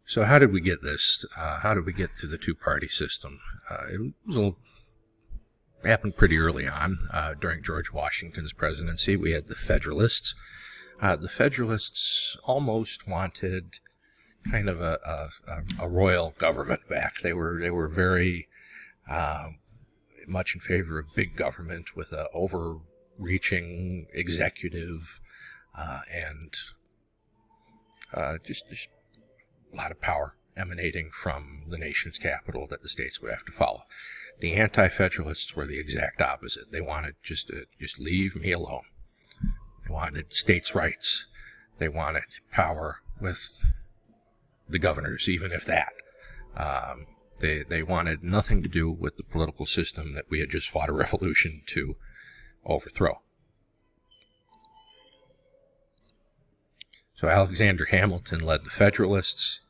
So how did we get this? How did we get to the two-party system? It happened pretty early on during George Washington's presidency. We had the Federalists. The Federalists almost wanted kind of a royal government back. They were very much in favor of big government with an overreaching executive and just a lot of power emanating from the nation's capital that the states would have to follow. The anti-federalists were the exact opposite. They wanted just leave me alone. They wanted states' rights. They wanted power with the governors, even if that. They wanted nothing to do with the political system that we had just fought a revolution to overthrow. So Alexander Hamilton led the Federalists.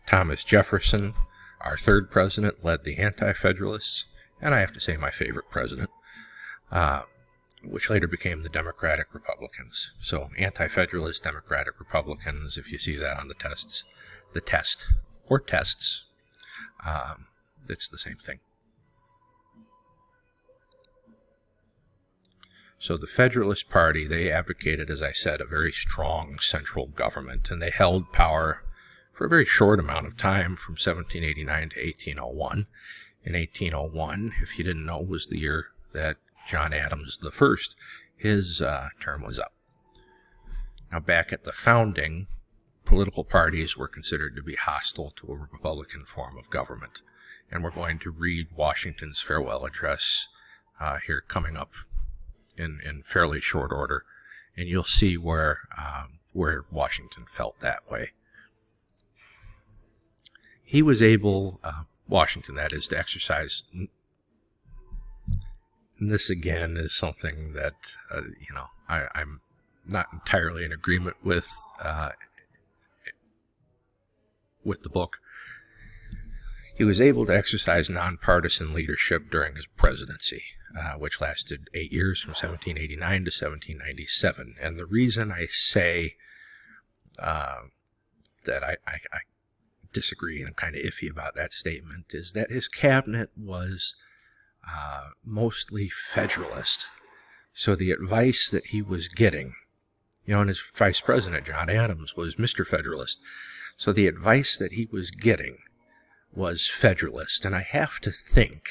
Thomas Jefferson, our third president, led the Anti-Federalists. And I have to say my favorite president, which later became the Democratic Republicans. So Anti-Federalist, Democratic Republicans, if you see that on the tests, it's the same thing. So the Federalist Party, they advocated, as I said, a very strong central government, and they held power for a very short amount of time, from 1789 to 1801. In 1801, if you didn't know, was the year that John Adams I, his term was up. Now, back at the founding, political parties were considered to be hostile to a Republican form of government. And we're going to read Washington's farewell address here coming up in fairly short order. And you'll see where Washington felt that way. He was able, Washington that is, to exercise, and this again is something that, I'm not entirely in agreement with the book. He was able to exercise nonpartisan leadership during his presidency, which lasted 8 years, from 1789 to 1797. And the reason I say that I disagree and I'm kind of iffy about that statement is that his cabinet was mostly Federalist. So the advice that he was getting, and his vice president, John Adams, was Mr. Federalist. So the advice that he was getting was Federalist. And I have to think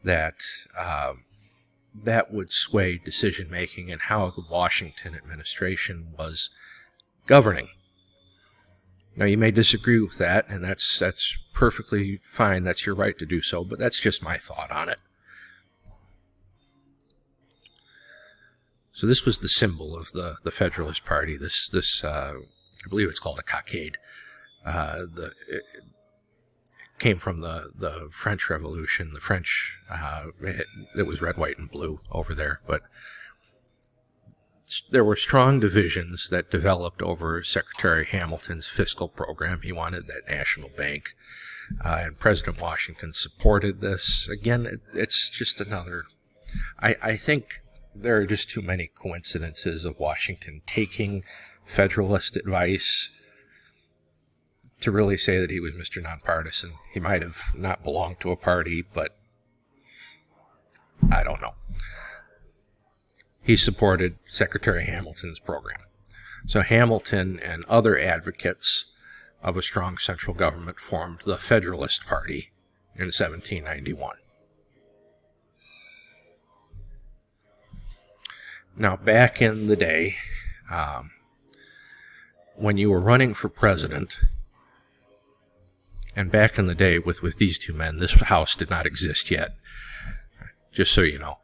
that that would sway decision-making and how the Washington administration was governing. Now, you may disagree with that, and that's perfectly fine. That's your right to do so, but that's just my thought on it. So this was the symbol of the Federalist Party. This I believe it's called a cockade. It came from the French Revolution. The French, it was red, white, and blue over there, but there were strong divisions that developed over Secretary Hamilton's fiscal program. He wanted that national bank, and President Washington supported this. Again, it's just another... I think there are just too many coincidences of Washington taking Federalist advice to really say that he was Mr. Nonpartisan. He might have not belonged to a party, but I don't know. He supported Secretary Hamilton's program. So Hamilton and other advocates of a strong central government formed the Federalist Party in 1791. Now, back in the day, when you were running for president, and back in the day with these two men, this house did not exist yet, just so you know.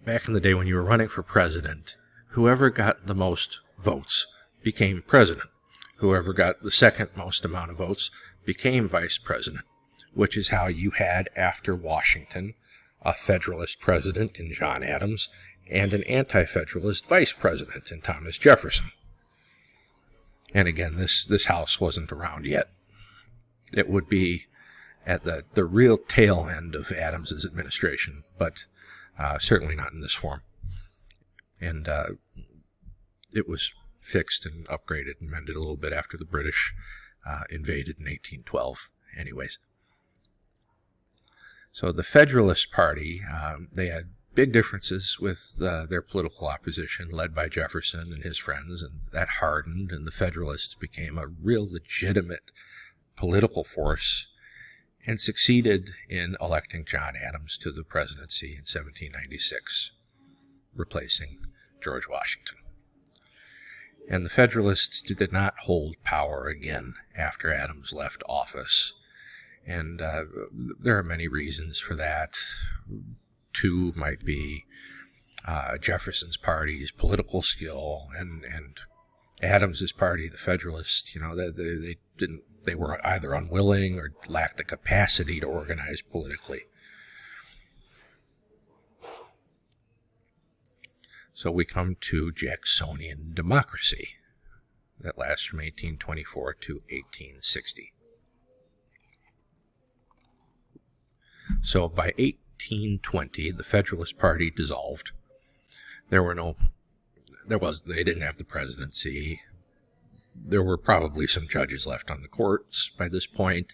Back in the day when you were running for president, whoever got the most votes became president. Whoever got the second most amount of votes became vice president, which is how you had, after Washington, a Federalist president in John Adams and an anti-Federalist vice president in Thomas Jefferson. And again, this house wasn't around yet. It would be at the real tail end of Adams's administration, but certainly not in this form. And it was fixed and upgraded and mended a little bit after the British invaded in 1812 anyways. So the Federalist Party, they had big differences with their political opposition, led by Jefferson and his friends, and that hardened, and the Federalists became a real legitimate political force and succeeded in electing John Adams to the presidency in 1796, replacing George Washington. And the Federalists did not hold power again after Adams left office. And there are many reasons for that. Two might be Jefferson's party's political skill, and Adams's party, the Federalists, they were either unwilling or lacked the capacity to organize politically. So we come to Jacksonian democracy that lasts from 1824 to 1860. So by 1820, the Federalist Party dissolved. They didn't have the presidency. There were probably some judges left on the courts by this point.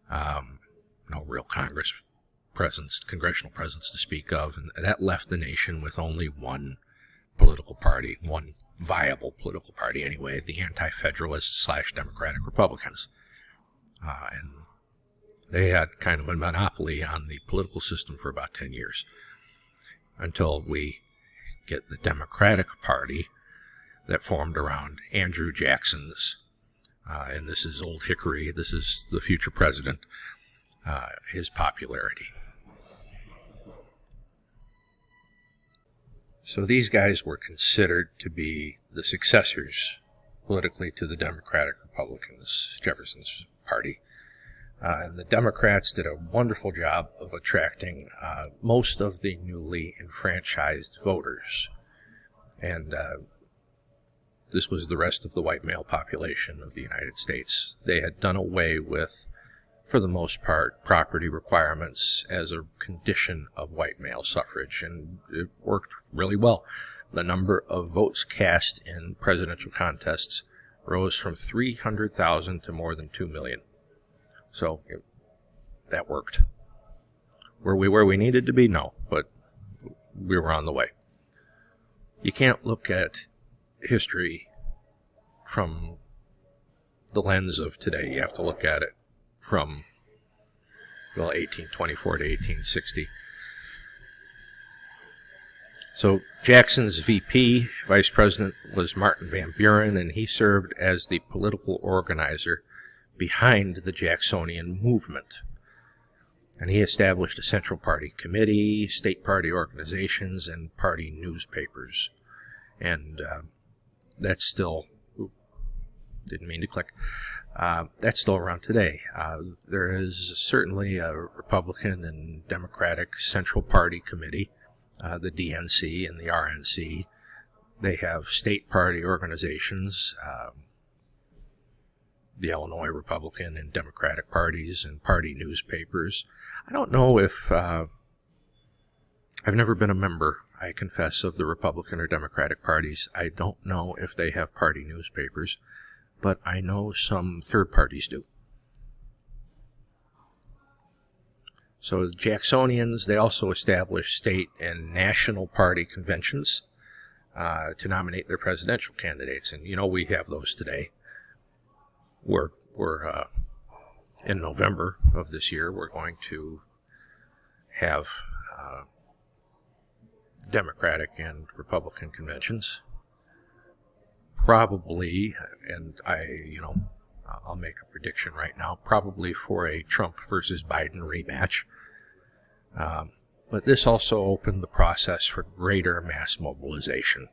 No real congressional presence to speak of, and that left the nation with only one political party, one viable political party anyway, the anti-federalists / Democratic Republicans. And they had kind of a monopoly on the political system for about 10 years, until we get the Democratic Party that formed around Andrew Jackson's, and this is Old Hickory, this is the future president, his popularity. So these guys were considered to be the successors politically to the Democratic Republicans, Jefferson's party. And the Democrats did a wonderful job of attracting most of the newly enfranchised voters. And this was the rest of the white male population of the United States. They had done away with, for the most part, property requirements as a condition of white male suffrage, and it worked really well. The number of votes cast in presidential contests rose from 300,000 to more than 2 million. So that worked. Were we where we needed to be? No, but we were on the way. You can't look at history from the lens of today. You have to look at it from 1824 to 1860. So Jackson's vice president, was Martin Van Buren, and he served as the political organizer behind the Jacksonian movement. And he established a central party committee, state party organizations, and party newspapers. And that's still, didn't mean to click, that's still around today. There is certainly a Republican and Democratic Central Party Committee, the DNC and the RNC. They have state party organizations, the Illinois Republican and Democratic parties, and party newspapers. I don't know if, I've never been a member, I confess, of the Republican or Democratic parties. I don't know if they have party newspapers, but I know some third parties do. So the Jacksonians, they also established state and national party conventions to nominate their presidential candidates. And, we have those today. We're in November of this year, we're going to have Democratic and Republican conventions. Probably, and I'll make a prediction right now, probably for a Trump versus Biden rematch. But this also opened the process for greater mass mobilization.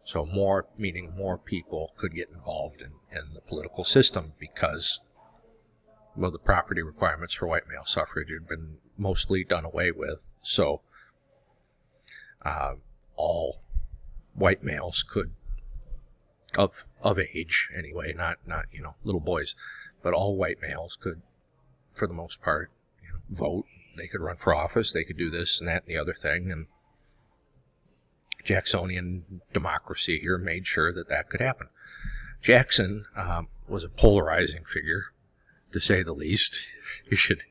So more, meaning more people could get involved in the political system because, the property requirements for white male suffrage had been mostly done away with. So all white males could, of age anyway, not little boys, but all white males could, for the most part, vote. They could run for office. They could do this and that and the other thing, Jacksonian democracy here made sure that that could happen. Jackson was a polarizing figure, to say the least. You should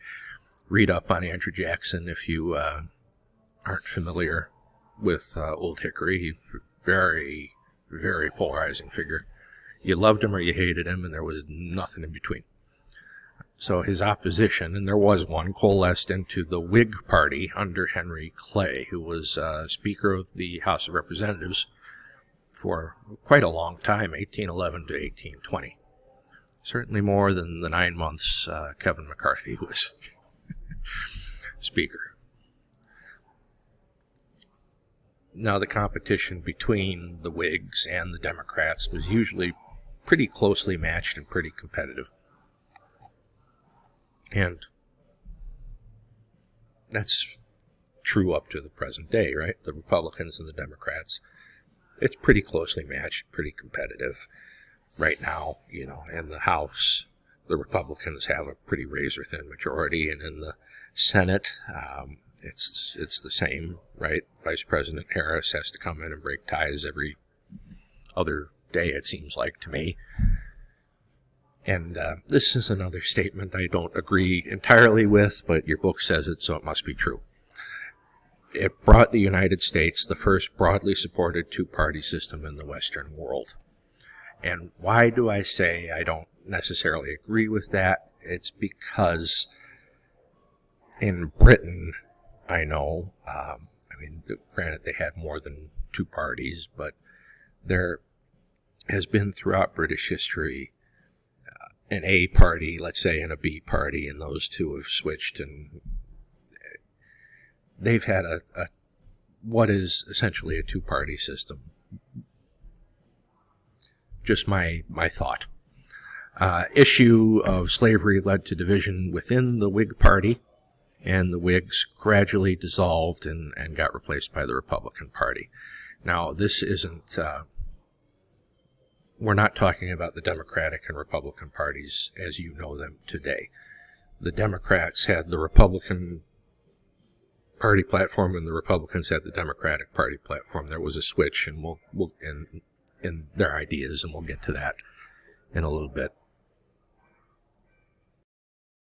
read up on Andrew Jackson if you aren't familiar with Old Hickory. He's a very, very polarizing figure. You loved him or you hated him, and there was nothing in between. So his opposition, and there was one, coalesced into the Whig Party under Henry Clay, who was Speaker of the House of Representatives for quite a long time, 1811 to 1820. Certainly more than the 9 months Kevin McCarthy was Speaker. Now, the competition between the Whigs and the Democrats was usually pretty closely matched and pretty competitive. And that's true up to the present day, right? The Republicans and the Democrats, it's pretty closely matched, pretty competitive. Right now, you know, in the House, the Republicans have a pretty razor-thin majority, and in the Senate, it's the same, right? Vice President Harris has to come in and break ties every other day, it seems like to me. And this is another statement I don't agree entirely with, but your book says it, so it must be true. It brought the United States the first broadly supported two-party system in the Western world. And why do I say I don't necessarily agree with that? It's because in Britain, I know, granted they had more than two parties, but there has been throughout British history an A party, let's say, and a B party, and those two have switched, and they've had a what is essentially a two-party system. Just my thought. Issue of slavery led to division within the Whig Party, and the Whigs gradually dissolved and got replaced by the Republican Party. Now, this isn't... we're not talking about the Democratic and Republican parties as you know them today. The Democrats had the Republican Party platform, and the Republicans had the Democratic Party platform. There was a switch, and we'll in their ideas, and we'll get to that in a little bit.